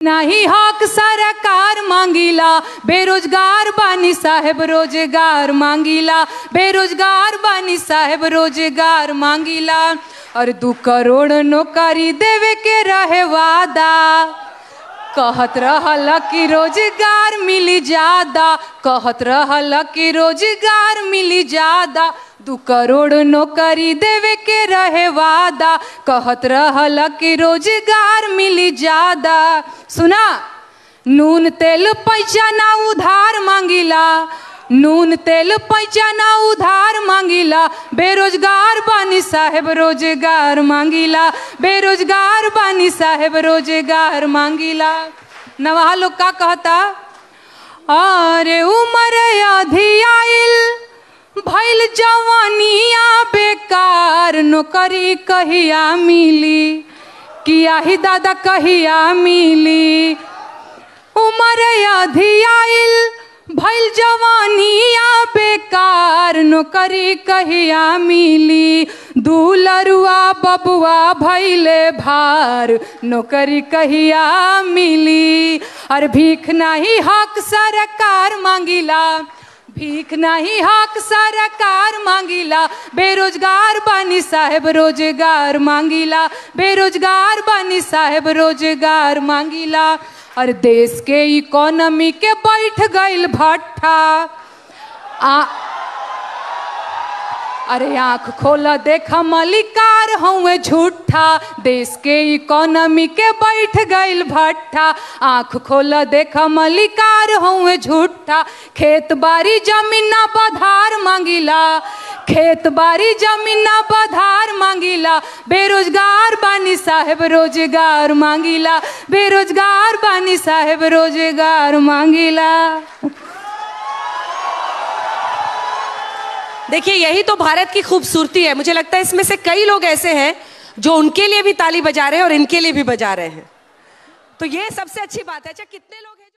नाही हक सरकार मांगीला, बेरोजगार बानी साहेब रोजगार मांगीला, बेरोजगार बानी साहेब रोजगार मांगीला। और 2 करोड़ नौकरी देवे के रहे वादा, कहत रहल कि रोजगार मिली ज्यादा, कहत रहल कि रोजगार मिली ज्यादा। 2 करोड़ नौकरी देवे के रहे वादा, कहत रहल कि रोजगार मिली ज्यादा। सुना, नून तेल पैसा ना उधार मांगीला, नून तेल पैसा ना उधार मांगीला, बेरोजगार बानी साहेब रोजगार मांगीला, बेरोजगार बानी साहेब रोजगार मांगीला। नवा लोग का कहता, अरे उम्र आधी आइल भइल जवानिया बेकार, नौकरी कहिया मिली, किया ही दादा कहिया मिली। उम्र आधी आइल भइल जवानिया बेकार, नौकरी कहिया मिली। दुलरुआ बबुआ भइले भार, नौकरी कहिया मिली। और भीख नहीं हक सरकार मांगीला, भीख नहीं हक सरकार मांगीला, बेरोजगार बानी साहेब रोजगार मांगीला, बेरोजगार बानी साहेब रोजगार मांगीला। और देश के इकोनॉमी के बैठ गइल भट्ठा, अरे आँख खोला देखा मलिकार हुए झूठा, देश के इकोनॉमी के बैठ गइल भट्ठा, आँख खोला देखा मलिकार हुए झूठा। खेत बाड़ी जमीन ना बधार मांगीला, खेत बाड़ी जमीन ना बधार मांगीला, बेरोजगार बानी साहेब रोजगार मांगीला, बेरोजगार बानी साहेब रोजगार मांगीला। देखिए, यही तो भारत की खूबसूरती है। मुझे लगता है इसमें से कई लोग ऐसे हैं जो उनके लिए भी ताली बजा रहे हैं और इनके लिए भी बजा रहे हैं, तो ये सबसे अच्छी बात है। अच्छा, कितने लोग